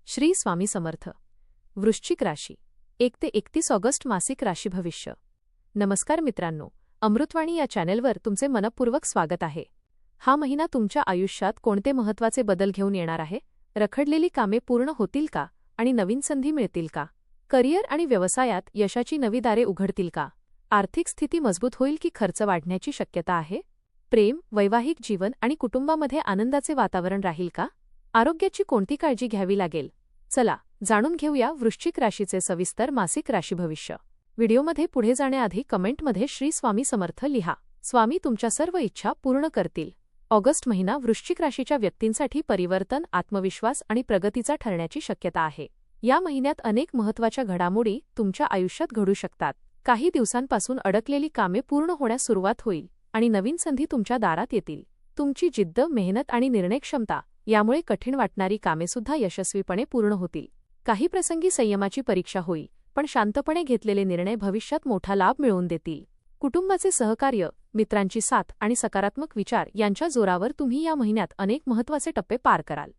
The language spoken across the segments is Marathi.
श्री स्वामी समर्थ. वृश्चिक राशी 1 ते 31 ऑगस्ट मासिक राशी भविष्य. नमस्कार मित्रांनो, अमृतवाणी या चॅनेलवर तुमचे मनपूर्वक स्वागत आहे. हा महिना तुमच्या आयुष्यात कोणते महत्त्वाचे बदल घेऊन येणार आहे? रखडलेली कामे पूर्ण होतील का आणि नवीन संधी मिळतील का? करिअर आणि व्यवसायात यशाची नवी दारे उघडतील का? आर्थिक स्थिती मजबूत होईल की खर्च वाढण्याची शक्यता आहे? प्रेम, वैवाहिक जीवन आणि कुटुंबामध्ये आनंदाचे वातावरण राहील का? आरोग्याची कोणती काळजी घ्यावी लागेल? चला जाणून घेऊया वृश्चिक राशीचे सविस्तर मासिक राशी भविष्य. व्हिडिओमध्ये पुढे जाण्याआधी कमेंटमध्ये श्री स्वामी समर्थ लिहा. स्वामी तुमच्या सर्व इच्छा पूर्ण करतील. ऑगस्ट महिना वृश्चिक राशीच्या व्यक्तींसाठी परिवर्तन, आत्मविश्वास आणि प्रगतीचा ठरण्याची शक्यता आहे. या महिन्यात अनेक महत्त्वाच्या घडामोडी तुमच्या आयुष्यात घडू शकतात. काही दिवसांपासून अडकलेली कामे पूर्ण होण्यास सुरुवात होईल आणि नवीन संधी तुमच्या दारात येतील. तुमची जिद्द, मेहनत आणि निर्णयक्षमता यामुळे कठीण वाटणारी कामेसुद्धा यशस्वीपणे पूर्ण होतील. काही प्रसंगी संयमाची परीक्षा होईल, पण शांतपणे घेतलेले निर्णय भविष्यात मोठा लाभ मिळवून देतील. कुटुंबाचे सहकार्य, मित्रांची साथ आणि सकारात्मक विचार यांच्या जोरावर तुम्ही या महिन्यात अनेक महत्त्वाचे टप्पे पार कराल.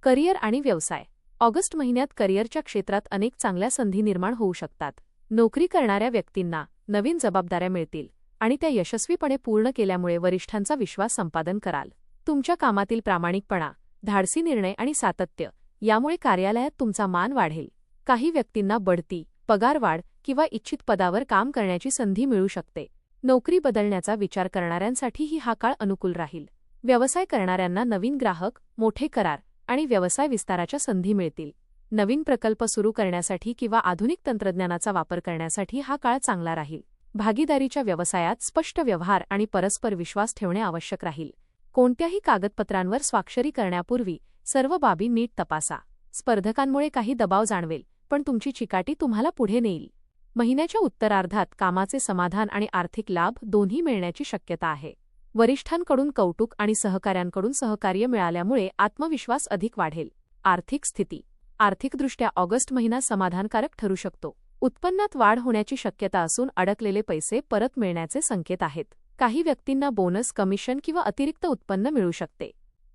करिअर आणि व्यवसाय. ऑगस्ट महिन्यात करिअरच्या क्षेत्रात अनेक चांगल्या संधी निर्माण होऊ शकतात. नोकरी करणाऱ्या व्यक्तींना नवीन जबाबदाऱ्या मिळतील आणि त्या यशस्वीपणे पूर्ण केल्यामुळे वरिष्ठांचा विश्वास संपादन कराल. तुमच्या कामातील प्रामाणिकपणा, धाडसी निर्णय आणि सातत्य यामुळे कार्यालयात तुमचा मान वाढेल. काही व्यक्तींना बढती, पगारवाढ किंवा इच्छित पदावर काम करण्याची संधी मिळू शकते. नोकरी बदलण्याचा विचार करणाऱ्यांसाठीही हा काळ अनुकूल राहील. व्यवसाय करणाऱ्यांना नवीन ग्राहक, मोठे करार आणि व्यवसाय विस्ताराच्या संधी मिळतील. नवीन प्रकल्प सुरू करण्यासाठी किंवा आधुनिक तंत्रज्ञानाचा वापर करण्यासाठी हा काळ चांगला राहील. भागीदारीच्या व्यवसायात स्पष्ट व्यवहार आणि परस्पर विश्वास ठेवणे आवश्यक राहील. कोणत्याही कागदपत्रांवर स्वाक्षरी करण्यापूर्वी सर्व बाबी नीट तपासा. स्पर्धकांमुळे काही दबाव जाणवेल, पण तुमची चिकाटी तुम्हाला पुढे नेईल. महिन्याच्या उत्तरार्धात कामाचे समाधान आणि आर्थिक लाभ दोन्ही मिळण्याची शक्यता आहे. वरिष्ठांकडून कौतुक आणि सहकाऱ्यांकडून सहकार्य मिळाल्यामुळे आत्मविश्वास अधिक वाढेल. आर्थिक स्थिती. आर्थिकदृष्ट्या ऑगस्ट महिना समाधानकारक ठरू शकतो. उत्पन्नात वाढ होण्याची शक्यता असून अडकलेले पैसे परत मिळण्याचे संकेत आहेत. काही व्यक्तींना बोनस, कमिशन किंवा अतिरिक्त उत्पन्न मिळू शकते.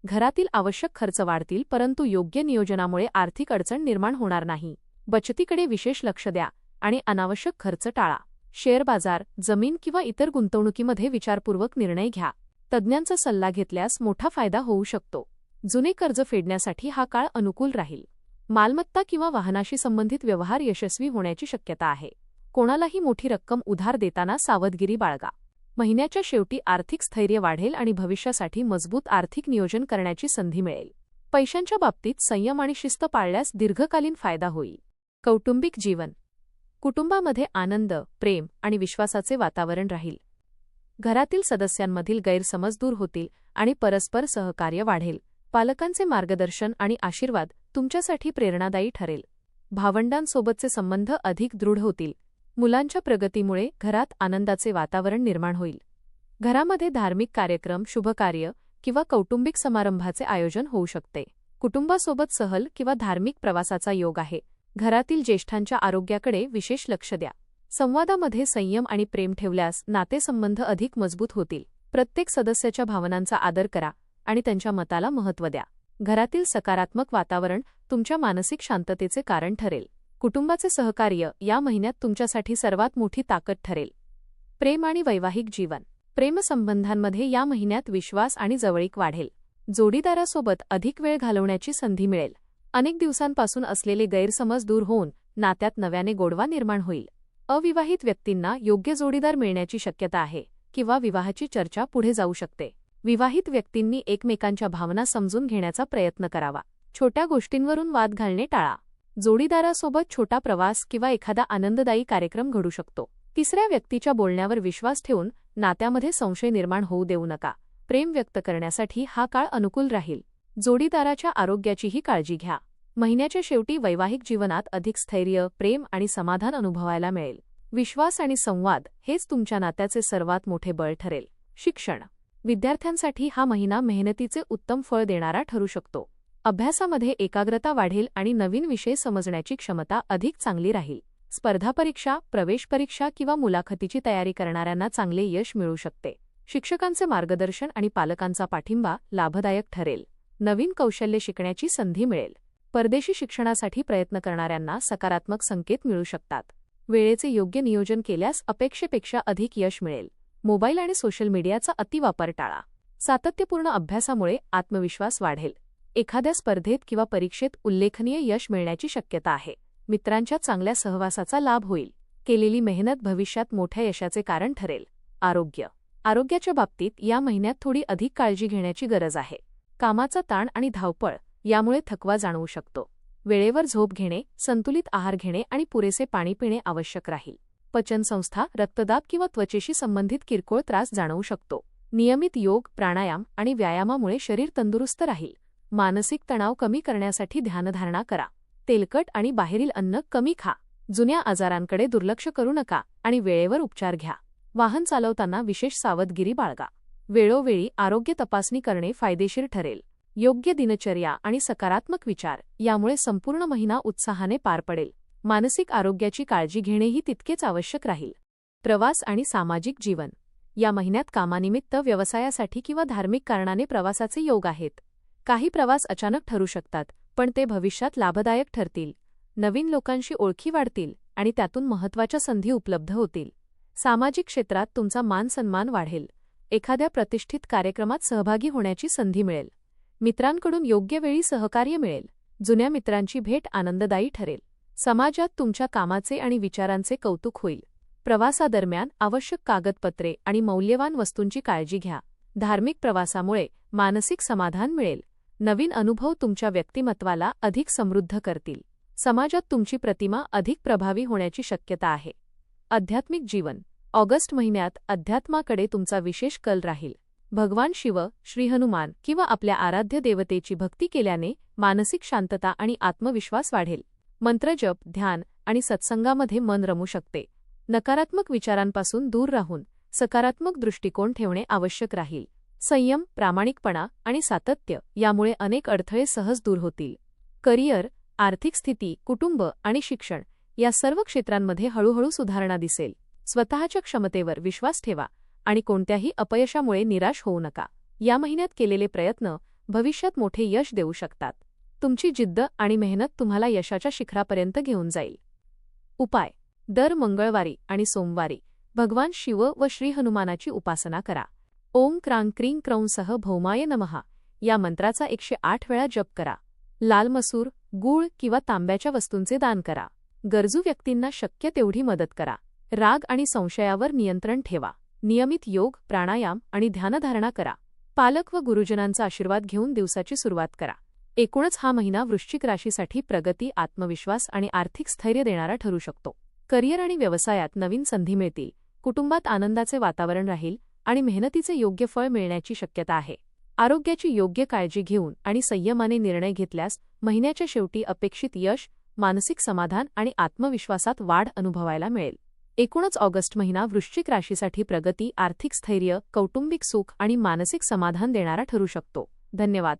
घरातील आवश्यक खर्च वाढतील, परंतु योग्य नियोजनामुळे आर्थिक अडचण निर्माण होणार नाही. बचतीकडे विशेष लक्ष द्या आणि अनावश्यक खर्च टाळा. शेअर बाजार, जमीन किंवा इतर गुंतवणुकीमध्ये विचारपूर्वक निर्णय घ्या. तज्ज्ञांचा सल्ला घेतल्यास मोठा फायदा होऊ शकतो. जुने कर्ज फेडण्यासाठी हा काळ अनुकूल राहील. मालमत्ता किंवा वाहनाशी संबंधित व्यवहार यशस्वी होण्याची शक्यता आहे. कोणालाही मोठी रक्कम उधार देताना सावधगिरी बाळगा. महिन्याच्या शेवटी आर्थिक स्थैर्य वाढेल आणि भविष्यासाठी मजबूत आर्थिक नियोजन करण्याची संधी मिळेल. पैशांच्या बाबतीत संयम आणि शिस्त पाळल्यास दीर्घकालीन फायदा होईल. कौटुंबिक जीवन. कुटुंबामध्ये आनंद, प्रेम आणि विश्वासाचे वातावरण राहील. घरातील सदस्यांमधील गैरसमज दूर होतील आणि परस्पर सहकार्य वाढेल. पालकांचे मार्गदर्शन आणि आशीर्वाद तुमच्यासाठी प्रेरणादायी ठरेल. भावंडांसोबतचे संबंध अधिक दृढ होतील. मुलांच्या प्रगतीमुळे घरात आनंदाचे वातावरण निर्माण होईल. घरामध्ये धार्मिक कार्यक्रम, शुभकार्य किंवा कौटुंबिक समारंभाचे आयोजन होऊ शकते. कुटुंबासोबत सहल किंवा धार्मिक प्रवासाचा योग आहे. घरातील ज्येष्ठांच्या आरोग्याकडे विशेष लक्ष द्या. संवादामध्ये संयम आणि प्रेम ठेवल्यास नातेसंबंध अधिक मजबूत होतील. प्रत्येक सदस्याच्या भावनांचा आदर करा आणि त्यांच्या मताला महत्त्व द्या. घरातील सकारात्मक वातावरण तुमच्या मानसिक शांततेचे कारण ठरेल. कुटुंबाचे सहकार्य या महिन्यात तुमच्यासाठी सर्वात मोठी ताकद ठरेल. प्रेम आणि वैवाहिक जीवन. प्रेमसंबंधांमध्ये या महिन्यात विश्वास आणि जवळीक वाढेल. जोडीदारासोबत अधिक वेळ घालवण्याची संधी मिळेल. अनेक दिवसांपासून असलेले गैरसमज दूर होऊन नात्यात नव्याने गोडवा निर्माण होईल. अविवाहित व्यक्तींना योग्य जोडीदार मिळण्याची शक्यता आहे किंवा विवाहाची चर्चा पुढे जाऊ शकते. विवाहित व्यक्तींनी एकमेकांच्या भावना समजून घेण्याचा प्रयत्न करावा. छोट्या गोष्टींवरून वाद घालणे टाळा. जोडीदारासोबत छोटा प्रवास किंवा एखादा आनंददायी कार्यक्रम घडू शकतो. तिसऱ्या व्यक्तीच्या बोलण्यावर विश्वास ठेवून नात्यामध्ये संशय निर्माण होऊ देऊ नका. प्रेम व्यक्त करण्यासाठी हा काळ अनुकूल राहील. जोडीदाराच्या आरोग्याचीही काळजी घ्या. महिन्याच्या शेवटी वैवाहिक जीवनात अधिक स्थैर्य, प्रेम आणि समाधान अनुभवायला मिळेल. विश्वास आणि संवाद हेच तुमच्या नात्याचे सर्वात मोठे बळ ठरेल. शिक्षण. विद्यार्थ्यांसाठी हा महिना मेहनतीचे उत्तम फळ देणारा ठरू शकतो. अभ्यासामध्ये एकाग्रता वाढेल आणि नवीन विषय समजण्याची क्षमता अधिक चांगली राहील. स्पर्धा परीक्षा, प्रवेश परीक्षा किंवा मुलाखतीची तयारी करणाऱ्यांना चांगले यश मिळू शकते. शिक्षकांचे मार्गदर्शन आणि पालकांचा पाठिंबा लाभदायक ठरेल. नवीन कौशल्य शिकण्याची संधी मिळेल. परदेशी शिक्षणासाठी प्रयत्न करणाऱ्यांना सकारात्मक संकेत मिळू शकतात. वेळेचे योग्य नियोजन केल्यास अपेक्षेपेक्षा अधिक यश मिळेल. मोबाईल आणि सोशल मीडियाचा अतिवापर टाळा. सातत्यपूर्ण अभ्यासामुळे आत्मविश्वास वाढेल. एखाद्या स्पर्धेत किंवा परीक्षेत उल्लेखनीय यश मिळण्याची शक्यता आहे. मित्रांच्या चांगल्या सहवासाचा लाभ होईल. केलेली मेहनत भविष्यात मोठ्या यशाचे कारण ठरेल. आरोग्याच्या बाबतीत या महिन्यात थोडी अधिक काळजी घेण्याची गरज आहे. कामाचा ताण आणि धावपळ यामुळे थकवा जाणवू शकतो. वेळेवर झोप घेणे, संतुलित आहार घेणे आणि पुरेसे पाणी पिणे आवश्यक राहील. पचनसंस्था, रक्तदाब किंवा त्वचेशी संबंधित किरकोळ त्रास जाणवू शकतो. नियमित योग, प्राणायाम आणि व्यायामामुळे शरीर तंदुरुस्त राहील. मानसिक तणाव कमी करण्यासाठी ध्यानधारणा करा. तेलकट आणि बाहेरील अन्न कमी खा. जुन्या आजारांकडे दुर्लक्ष करू नका आणि वेळेवर उपचार घ्या. वाहन चालवताना विशेष सावधगिरी बाळगा. वेळोवेळी आरोग्य तपासणी करणे फायदेशीर ठरेल. योग्य दिनचर्या आणि सकारात्मक विचार यामुळे संपूर्ण महिना उत्साहाने पार पडेल. मानसिक आरोग्याची काळजी घेणेही तितकेच आवश्यक राहील. प्रवास आणि सामाजिक जीवन या महिन्यात कामानिमित्त, व्यवसायासाठी किंवा धार्मिक कारणाने प्रवासाचे योग आहेत. काही प्रवास अचानक ठरू शकतात, पण ते भविष्यात लाभदायक ठरतील. नवीन लोकांशी ओळखी वाढतील आणि त्यातून महत्त्वाच्या संधी उपलब्ध होतील. सामाजिक क्षेत्रात तुमचा मान-सन्मान वाढेल. एखाद्या प्रतिष्ठित कार्यक्रमात सहभागी होण्याची संधी मिळेल. मित्रांकडून योग्य वेळी सहकार्य मिळेल. जुन्या मित्रांची भेट आनंददायी ठरेल. समाजात तुमच्या कामाचे आणि विचारांचे कौतुक होईल. प्रवासादरम्यान आवश्यक कागदपत्रे आणि मौल्यवान वस्तूंची काळजी घ्या. धार्मिक प्रवासामुळे मानसिक समाधान मिळेल. नवीन अनुभव तुमच्या व्यक्तिमत्वाला अधिक समृद्ध करतील. समाजात तुमची प्रतिमा अधिक प्रभावी होण्याची शक्यता आहे. आध्यात्मिक जीवन ऑगस्ट महिन्यात अध्यात्माकडे तुमचा विशेष कल राहील. भगवान शिव, श्री हनुमान किंवा आपल्या आराध्य देवतेची भक्ती केल्याने मानसिक शांतता आणि आत्मविश्वास वाढेल. मंत्रजप, ध्यान आणि सत्संगामध्ये मन रमू शकते. नकारात्मक विचारांपासून दूर राहून सकारात्मक दृष्टिकोन ठेवणे आवश्यक राहील. संयम, प्रामाणिकपणा आणि सातत्य यामुळे अनेक अडथळे सहज दूर होतील. करिअर, आर्थिक स्थिती, कुटुंब आणि शिक्षण या सर्व क्षेत्रांमध्ये हळूहळू सुधारणा दिसेल. स्वतःच्या क्षमतेवर विश्वास ठेवा आणि कोणत्याही अपयशामुळे निराश होऊ नका. या महिन्यात केलेले प्रयत्न भविष्यात मोठे यश देऊ शकतात. तुमची जिद्द आणि मेहनत तुम्हाला यशाच्या शिखरापर्यंत घेऊन जाईल. उपाय: दर मंगळवारी आणि सोमवारी भगवान शिव व श्री हनुमानाची उपासना करा. ओम क्रां क्रीं क्रौं सह भौमाय नमः या मंत्राचा 108 वेळा जप करा. लाल मसूर, गूळ किंवा तांब्याच्या वस्तूंचे दान करा. गरजू व्यक्तींना शक्य तेवढी मदत करा. राग आणि संशयावर नियंत्रण ठेवा. नियमित योग, प्राणायाम आणि ध्यानधारणा करा. पालक व गुरुजनांचा आशीर्वाद घेऊन दिवसाची सुरुवात करा. एकूणच हा महिना वृश्चिक राशीसाठी प्रगती, आत्मविश्वास आणि आर्थिक स्थैर्य देणारा ठरू शकतो. करिअर आणि व्यवसायात नवीन संधी मिळतील. कुटुंबात आनंदाचे वातावरण राहील आणि मेहनतीचे योग्य फळ मिळण्याची शक्यता आहे. आरोग्याची योग्य काळजी घेऊन आणि संयमाने निर्णय घेतल्यास महिन्याच्या शेवटी अपेक्षित यश, मानसिक समाधान आणि आत्मविश्वासात वाढ अनुभवायला मिळेल. एकूणच ऑगस्ट महिना वृश्चिक राशीसाठी प्रगती, आर्थिक स्थैर्य, कौटुंबिक सुख आणि मानसिक समाधान देणारा ठरू शकतो. धन्यवाद.